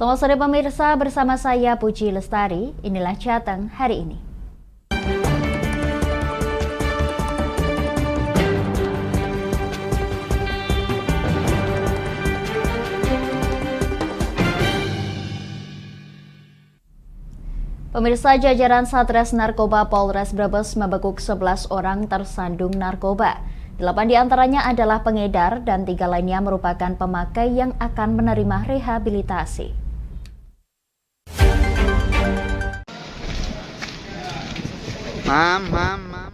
Selamat sore pemirsa, bersama saya Puji Lestari, inilah Jateng hari ini. Pemirsa, jajaran Satres Narkoba Polres Brebes membekuk 11 orang tersandung narkoba. 8 diantaranya adalah pengedar dan 3 lainnya merupakan pemakai yang akan menerima rehabilitasi.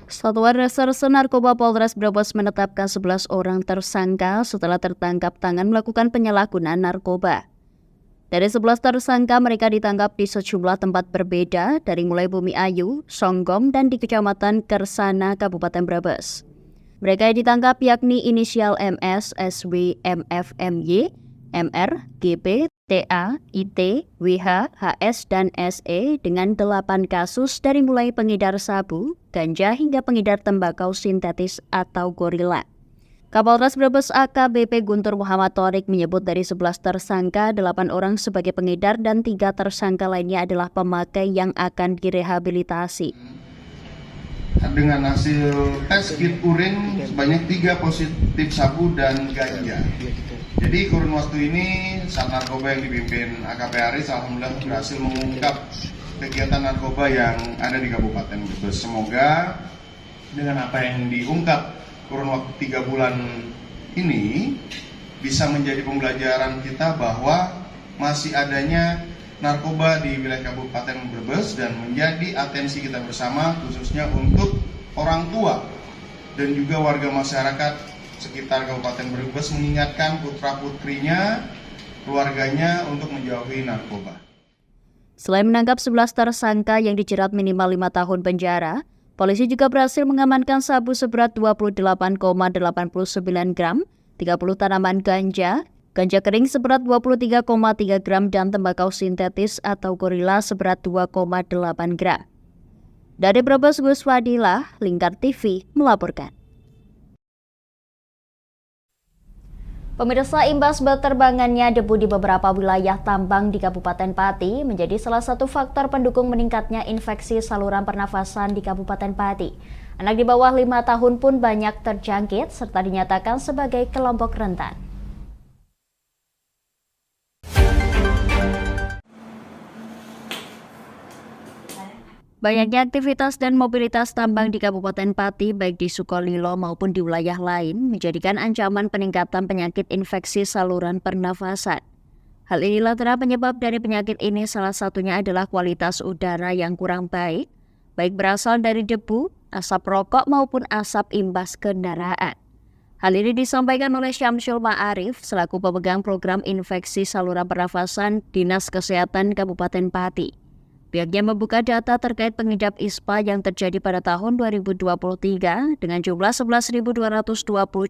Satuan Reserse Narkoba Polres Brebes menetapkan 11 orang tersangka setelah tertangkap tangan melakukan penyalahgunaan narkoba. Dari 11 tersangka, mereka ditangkap di sejumlah tempat berbeda, dari mulai Bumi Ayu, Songgom, dan di Kecamatan Kersana, Kabupaten Brebes. Mereka yang ditangkap yakni inisial MS, SW, MF, MY, MR, GP, TA, IT, WH, HS, dan SE dengan 8 kasus dari mulai pengedar sabu, ganja hingga pengedar tembakau sintetis atau gorila. Kapolres Brebes AKBP Guntur Muhammad Thorik menyebut dari 11 tersangka, 8 orang sebagai pengedar dan 3 tersangka lainnya adalah pemakai yang akan direhabilitasi. Dengan hasil tes kit urin sebanyak 3 positif sabu dan ganja. Jadi kurun waktu ini Sat Narkoba yang dipimpin AKP Aris alhamdulillah berhasil mengungkap kegiatan narkoba yang ada di Kabupaten Brebes. Semoga dengan apa yang diungkap kurun waktu 3 bulan ini bisa menjadi pembelajaran kita bahwa masih adanya narkoba di wilayah Kabupaten Brebes dan menjadi atensi kita bersama khususnya untuk orang tua dan juga warga masyarakat sekitar Kabupaten Brebes mengingatkan putra-putrinya, keluarganya untuk menjauhi narkoba. Selain menangkap 11 tersangka yang dijerat minimal 5 tahun penjara, polisi juga berhasil mengamankan sabu seberat 28,89 gram, 30 tanaman ganja, ganja kering seberat 23,3 gram, dan tembakau sintetis atau gorila seberat 2,8 gram. Dari Brebes, Gus Fadilah, Lingkar TV melaporkan. Pemirsa, imbas berterbangannya debu di beberapa wilayah tambang di Kabupaten Pati menjadi salah satu faktor pendukung meningkatnya infeksi saluran pernafasan di Kabupaten Pati. Anak di bawah 5 tahun pun banyak terjangkit serta dinyatakan sebagai kelompok rentan. Banyaknya aktivitas dan mobilitas tambang di Kabupaten Pati baik di Sukolilo maupun di wilayah lain menjadikan ancaman peningkatan penyakit infeksi saluran pernafasan. Hal inilah penyebab dari penyakit ini, salah satunya adalah kualitas udara yang kurang baik berasal dari debu, asap rokok maupun asap imbas kendaraan. Hal ini disampaikan oleh Syamsul Ma'arif selaku pemegang program infeksi saluran pernafasan Dinas Kesehatan Kabupaten Pati. Pihaknya membuka data terkait pengidap ISPA yang terjadi pada tahun 2023 dengan jumlah 11.220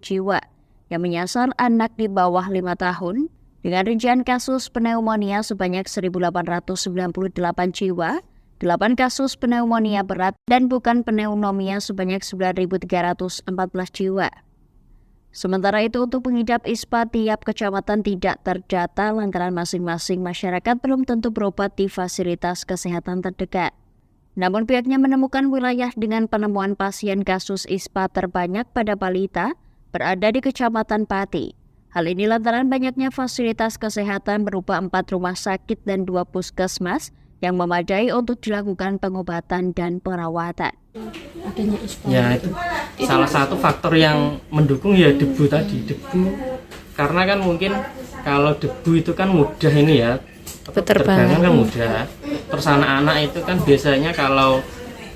jiwa yang menyasar anak di bawah 5 tahun dengan rincian kasus pneumonia sebanyak 1.898 jiwa, 8 kasus pneumonia berat dan bukan pneumonia sebanyak 9.314 jiwa. Sementara itu untuk pengidap ISPA tiap kecamatan tidak terdata lantaran masing-masing masyarakat belum tentu berobat di fasilitas kesehatan terdekat. Namun pihaknya menemukan wilayah dengan penemuan pasien kasus ISPA terbanyak pada balita berada di Kecamatan Pati. Hal ini lantaran banyaknya fasilitas kesehatan berupa 4 rumah sakit dan 2 puskesmas yang memadai untuk dilakukan pengobatan dan perawatan. Ya, itu salah satu faktor yang mendukung ya debu tadi. Debu karena kan mungkin kalau debu itu kan mudah ini ya, terbangan kan mudah. Terus anak-anak itu kan biasanya kalau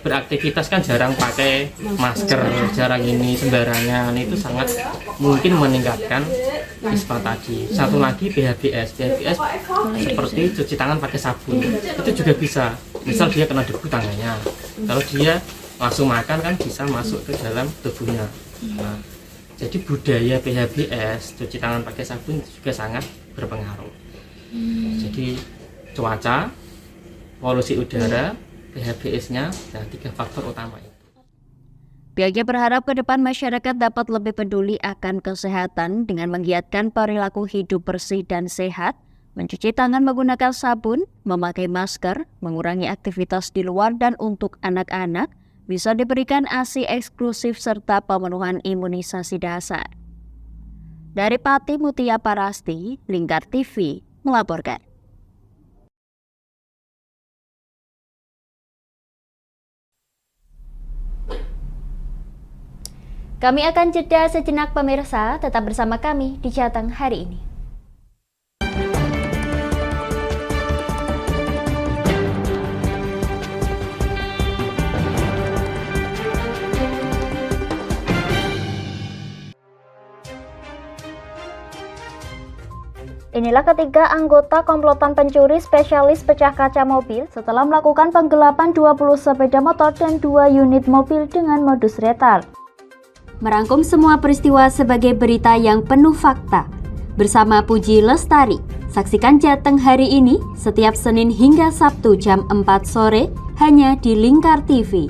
beraktivitas kan jarang pakai masker, jarang ini sembarangan, itu sangat mungkin meningkatkan ISPA tadi. Satu lagi PHBS seperti cuci tangan pakai sabun, itu juga bisa. Misal dia kena debu tangannya, kalau dia langsung makan kan bisa masuk ke dalam tubuhnya. Nah, jadi budaya PHBS cuci tangan pakai sabun juga sangat berpengaruh. Jadi cuaca, polusi udara, PHBS-nya, dan 3 faktor utama itu. Pihaknya berharap ke depan masyarakat dapat lebih peduli akan kesehatan dengan menggiatkan perilaku hidup bersih dan sehat, mencuci tangan menggunakan sabun, memakai masker, mengurangi aktivitas di luar, dan untuk anak-anak bisa diberikan ASI eksklusif serta pemenuhan imunisasi dasar. Dari Pati Mutia Parasti, Lingkar TV melaporkan. Kami akan jeda sejenak pemirsa, tetap bersama kami di Jateng hari ini. Inilah ketiga anggota komplotan pencuri spesialis pecah kaca mobil setelah melakukan penggelapan 20 sepeda motor dan 2 unit mobil dengan modus retal. Merangkum semua peristiwa sebagai berita yang penuh fakta. Bersama Puji Lestari, saksikan Jateng hari ini setiap Senin hingga Sabtu jam 4 sore hanya di Lingkar TV.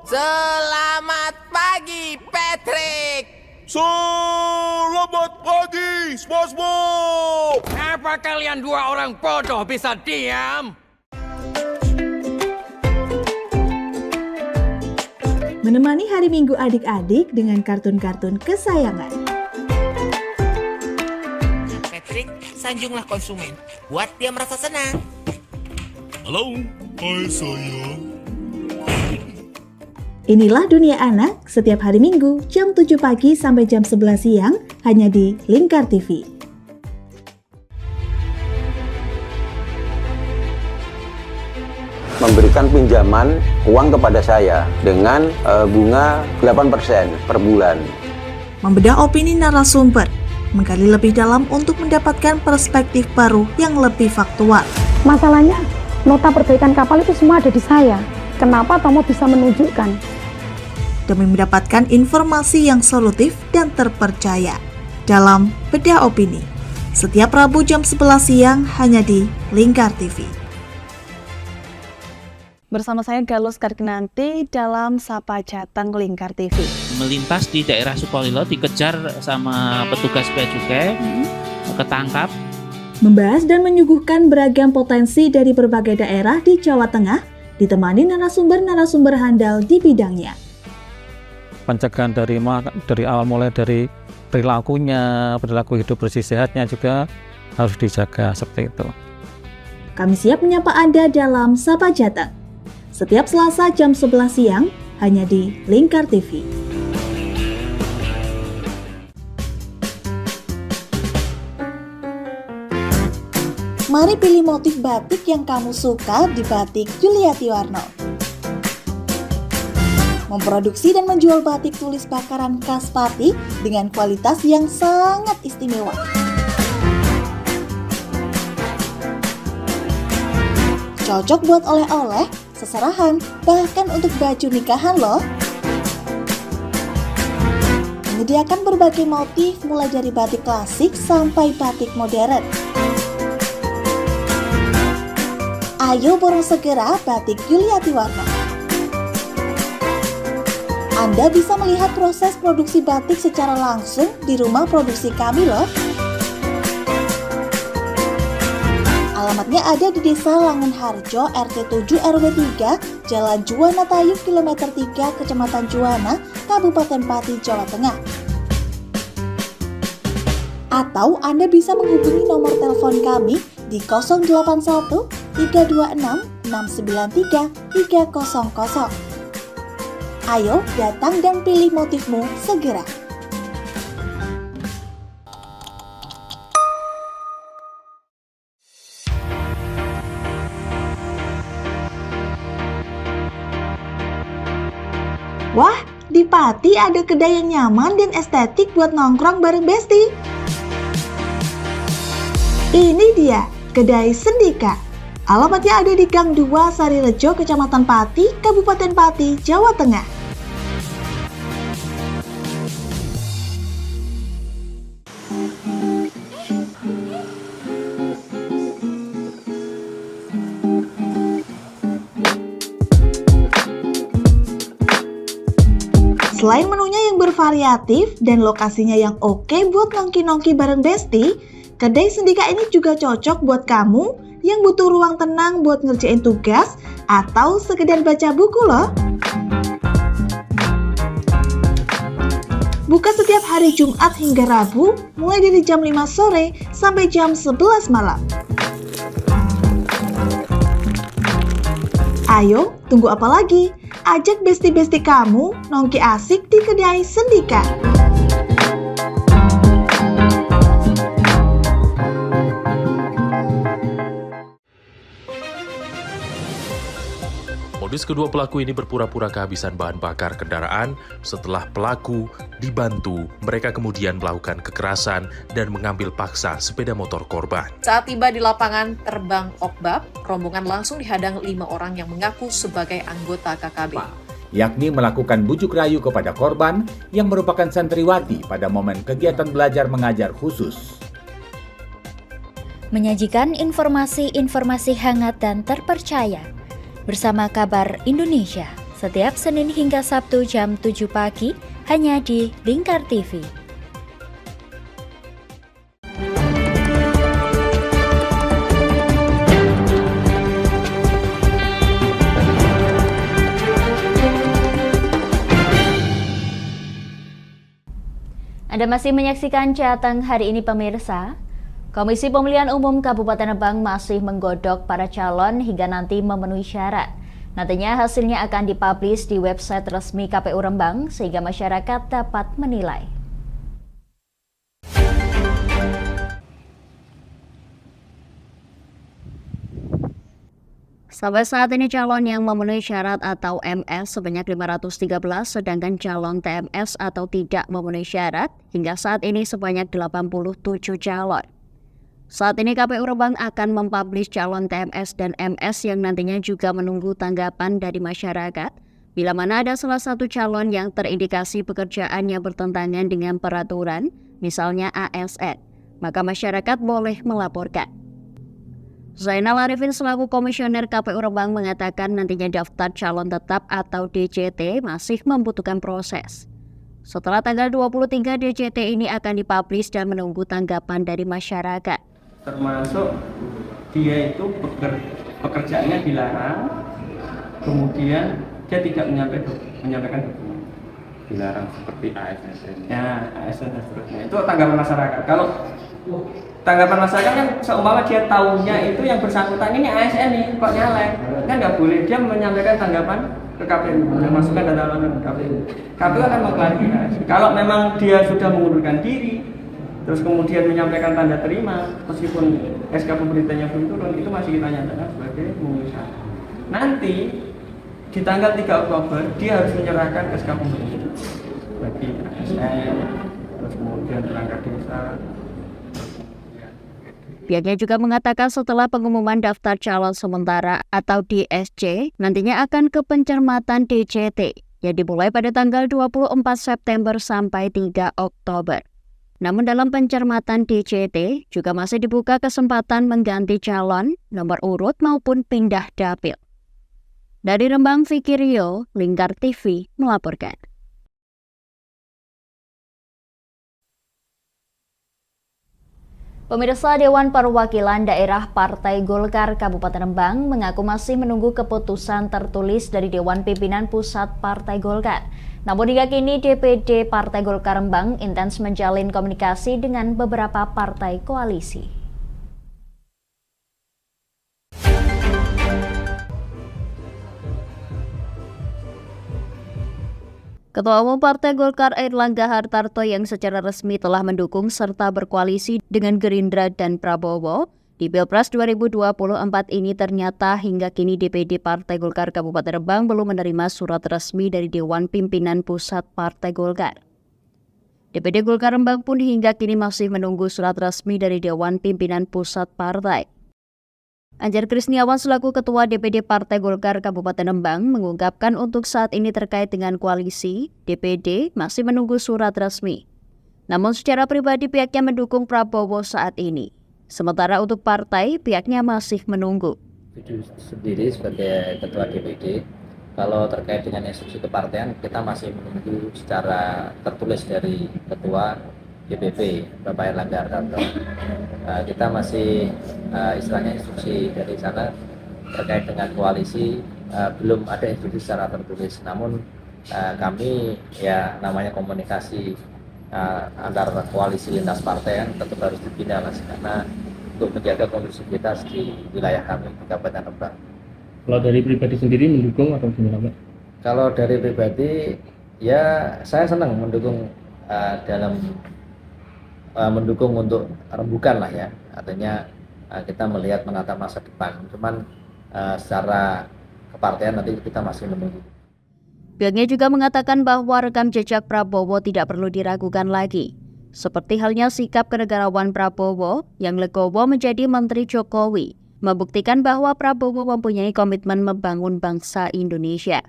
Selamat pagi, Patrick. Selamat pagi, SpongeBob. Apa kalian dua orang bodoh bisa diam? Menemani hari Minggu adik-adik dengan kartun-kartun kesayangan. Patrick, sanjunglah konsumen. Buat dia merasa senang. Halo, hai sayang. Inilah Dunia Anak setiap hari Minggu jam 7 pagi sampai jam 11 siang hanya di Lingkar TV. Memberikan pinjaman uang kepada saya dengan bunga 8% per bulan. Membedah opini narasumber, menggali lebih dalam untuk mendapatkan perspektif baru yang lebih faktual. Masalahnya, nota perbaikan kapal itu semua ada di saya. Kenapa Tomo bisa menunjukkan? Demi mendapatkan informasi yang solutif dan terpercaya dalam Bedah Opini. Setiap Rabu jam 11 siang hanya di Lingkar TV. Bersama saya Galus Karginanti dalam Sapa Jateng Lingkar TV. Melintas di daerah Sukolilo dikejar sama petugas bea cukai, ketangkap. Membahas dan menyuguhkan beragam potensi dari berbagai daerah di Jawa Tengah, ditemani narasumber-narasumber handal di bidangnya. Pencegahan dari awal mulai dari perilaku hidup bersih sehatnya juga harus dijaga seperti itu. Kami siap menyapa Anda dalam Sapa Jateng. Setiap Selasa jam 11 siang hanya di Lingkar TV. Mari pilih motif batik yang kamu suka di Batik Juliati Warno. Memproduksi dan menjual batik tulis bakaran khas Pati dengan kualitas yang sangat istimewa. Cocok buat oleh-oleh, seserahan, bahkan untuk baju nikahan loh. Menyediakan berbagai motif mulai dari batik klasik sampai batik modern. Ayo borong segera Batik Juliati Warno. Anda bisa melihat proses produksi batik secara langsung di rumah produksi kami loh. Alamatnya ada di Desa Langenharjo, RT 7 RW 3, Jalan Juwana Tayub, Kilometer 3, Kecamatan Juwana, Kabupaten Pati, Jawa Tengah. Atau Anda bisa menghubungi nomor telepon kami di 081 326 693 300. Ayo datang dan pilih motifmu segera. Wah, di Pati ada kedai yang nyaman dan estetik buat nongkrong bareng Besti. Ini dia, Kedai Sendika. Alamatnya ada di Gang 2 Sarirejo, Kecamatan Pati, Kabupaten Pati, Jawa Tengah. Selain menunya yang bervariatif dan lokasinya yang oke buat nongki-nongki bareng Besti, kedai Sendika ini juga cocok buat kamu yang butuh ruang tenang buat ngerjain tugas atau sekedar baca buku loh. Buka setiap hari Jumat hingga Rabu, mulai dari jam 5 sore sampai jam 11 malam. Ayo, tunggu apa lagi? Ajak besti-besti kamu nongki asik di kedai Sendika. Modus kedua pelaku ini berpura-pura kehabisan bahan bakar kendaraan. Setelah pelaku dibantu, mereka kemudian melakukan kekerasan dan mengambil paksa sepeda motor korban. Saat tiba di lapangan terbang Okbab, rombongan langsung dihadang 5 orang yang mengaku sebagai anggota KKB. Yakni melakukan bujuk rayu kepada korban yang merupakan santriwati pada momen kegiatan belajar mengajar khusus. Menyajikan informasi-informasi hangat dan terpercaya bersama Kabar Indonesia setiap Senin hingga Sabtu jam 7 pagi hanya di Lingkar TV. Anda masih menyaksikan Jateng hari ini pemirsa. Komisi Pemilihan Umum Kabupaten Rembang masih menggodok para calon hingga nanti memenuhi syarat. Nantinya hasilnya akan dipublish di website resmi KPU Rembang sehingga masyarakat dapat menilai. Sampai saat ini calon yang memenuhi syarat atau MS sebanyak 513, sedangkan calon TMS atau tidak memenuhi syarat hingga saat ini sebanyak 87 calon. Saat ini KPU Rembang akan mempublish calon TMS dan MS yang nantinya juga menunggu tanggapan dari masyarakat. Bila mana ada salah satu calon yang terindikasi pekerjaannya bertentangan dengan peraturan, misalnya ASN, maka masyarakat boleh melaporkan. Zainal Arifin selaku Komisioner KPU Rembang mengatakan nantinya daftar calon tetap atau DCT masih membutuhkan proses. Setelah tanggal 23 DCT ini akan dipublish dan menunggu tanggapan dari masyarakat. Termasuk dia itu pekerjaannya dilarang, kemudian dia tidak menyampaikan dokumen. Dilarang seperti ASN. Ya, ASN dan seterusnya. Itu tanggapan masyarakat. Kalau tanggapan masyarakat kan seumpama dia tahunya itu yang bersangkutan ini ASN nih, kok nyalek. Kan nggak boleh dia menyampaikan tanggapan ke KPU, memasukkan data laporan ke KPU. KPU akan mengklarifikasi. Kalau memang dia sudah mengundurkan diri, terus kemudian menyampaikan tanda terima, meskipun SK pemerintahnya belum turun, itu masih kita nyatakan sebagai memenuhi syarat. Nanti di tanggal 3 Oktober dia harus menyerahkan SK pemerintah bagi ASN, terus kemudian perangkat desa. Pihaknya juga mengatakan setelah pengumuman daftar calon sementara atau DSC, nantinya akan ke pencermatan DCT yang dimulai pada tanggal 24 September sampai 3 Oktober. Namun dalam pencermatan DCT juga masih dibuka kesempatan mengganti calon, nomor urut maupun pindah dapil. Dari Rembang, Vicky Rio, Lingkar TV melaporkan. Pemirsa, Dewan Perwakilan Daerah Partai Golkar Kabupaten Rembang mengaku masih menunggu keputusan tertulis dari Dewan Pimpinan Pusat Partai Golkar. Namun hingga kini DPD Partai Golkar Rembang intens menjalin komunikasi dengan beberapa partai koalisi. Ketua Umum Partai Golkar Airlangga Hartarto yang secara resmi telah mendukung serta berkoalisi dengan Gerindra dan Prabowo di Pilpres 2024 ini ternyata hingga kini DPD Partai Golkar Kabupaten Rembang belum menerima surat resmi dari Dewan Pimpinan Pusat Partai Golkar. DPD Golkar Rembang pun hingga kini masih menunggu surat resmi dari Dewan Pimpinan Pusat Partai. Anjar Krisniawan selaku Ketua DPD Partai Golkar Kabupaten Rembang mengungkapkan untuk saat ini terkait dengan koalisi, DPD masih menunggu surat resmi. Namun secara pribadi pihaknya mendukung Prabowo saat ini. Sementara untuk partai, pihaknya masih menunggu. Sendiri sebagai Ketua DPD Kalau terkait dengan instruksi kepartean, kita masih menunggu secara tertulis dari Ketua DPP Bapak Erlangga Hartarto. Kita masih istilahnya instruksi dari sana terkait dengan koalisi, belum ada instruksi secara tertulis. Namun kami ya namanya komunikasi antar koalisi lintas partai kan tetap harus dibina mas, karena untuk menjaga kondusivitas di wilayah kami di Kabupaten Rembang. Kalau dari pribadi sendiri mendukung atau gimana Pak? Kalau dari pribadi ya saya senang mendukung mendukung untuk rembukan lah ya, artinya kita melihat menatap masa depan. Cuman secara kepartean nanti kita masih menunggu. Pihaknya juga mengatakan bahwa rekam jejak Prabowo tidak perlu diragukan lagi. Seperti halnya sikap kenegarawan Prabowo yang legowo menjadi Menteri Jokowi, membuktikan bahwa Prabowo mempunyai komitmen membangun bangsa Indonesia.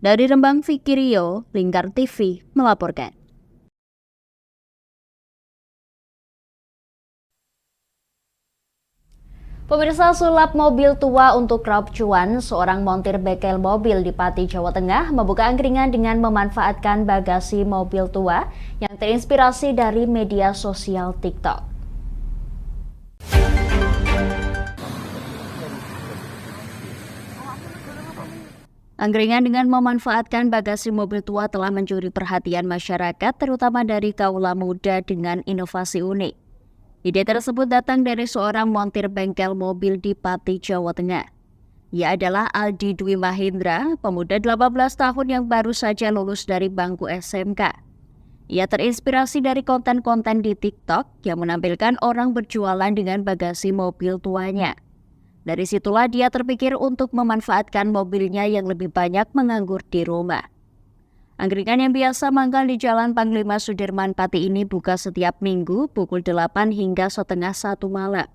Dari Rembang, Vicky Rio, Lingkar TV melaporkan. Pemirsa, sulap mobil tua untuk raup cuan, seorang montir bengkel mobil di Pati, Jawa Tengah membuka angkringan dengan memanfaatkan bagasi mobil tua yang terinspirasi dari media sosial TikTok. Angkringan dengan memanfaatkan bagasi mobil tua telah mencuri perhatian masyarakat, terutama dari kaula muda dengan inovasi unik. Ide tersebut datang dari seorang montir bengkel mobil di Pati, Jawa Tengah. Ia adalah Aldi Dwi Mahendra, pemuda 18 tahun yang baru saja lulus dari bangku SMK. Ia terinspirasi dari konten-konten di TikTok yang menampilkan orang berjualan dengan bagasi mobil tuanya. Dari situlah dia terpikir untuk memanfaatkan mobilnya yang lebih banyak menganggur di rumah. Angkringan yang biasa manggal di Jalan Panglima Sudirman Pati ini buka setiap minggu pukul 8 hingga setengah 1 malam.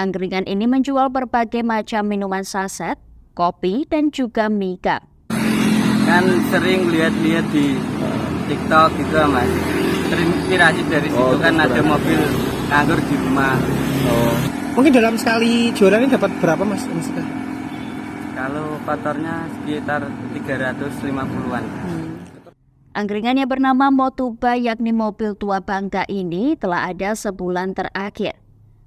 Angkringan ini menjual berbagai macam minuman saset, kopi, dan juga mie cup. Kan sering lihat-lihat di TikTok gitu mas, terinspirasi dari situ kan ada mobil nganggur di rumah. Mungkin dalam sekali jualan ini dapat berapa mas? Kalau kotornya sekitar 350-an. Angkringan yang bernama Motuba yakni mobil tua bangka ini telah ada sebulan terakhir.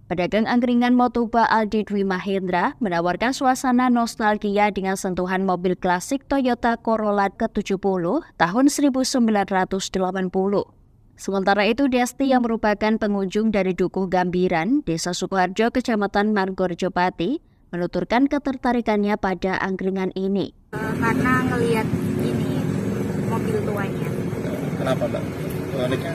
Pedagang angkringan Motuba Aldi Dwi Mahendra menawarkan suasana nostalgia dengan sentuhan mobil klasik Toyota Corolla ke-70 tahun 1980. Sementara itu, Desti yang merupakan pengunjung dari Dukuh Gambiran, Desa Sukoharjo, Kecamatan Margorejo Pati, menuturkan ketertarikannya pada angkringan ini. Karena ngelihat ini mobil tuanya. Kenapa Mbak? Uniknya?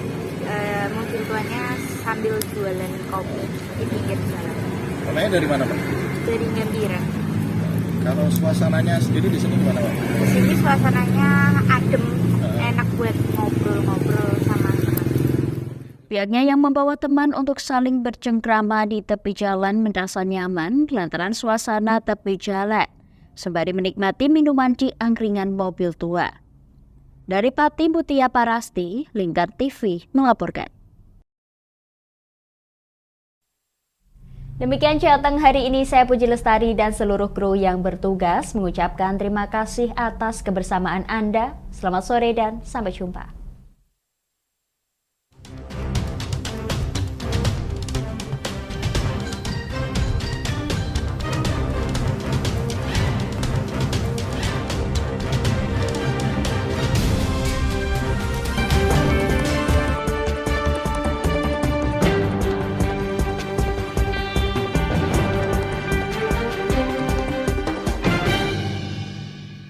Mobil tuanya sambil jualan kopi di pinggir jalan. Namanya dari mana Pak? Dari Gambiran. Kalau suasananya sendiri di sini gimana Pak? Di sini suasananya adem, enak buat ngobrol-ngobrol sama teman. Pihaknya yang membawa teman untuk saling bercengkrama di tepi jalan merasa nyaman lantaran suasana tepi jalan, sembari menikmati minuman di angkringan mobil tua. Dari Pati, Mutia Parasti, Lingkar TV melaporkan. Demikian Jateng hari ini, saya Puji Lestari dan seluruh kru yang bertugas mengucapkan terima kasih atas kebersamaan Anda. Selamat sore dan sampai jumpa.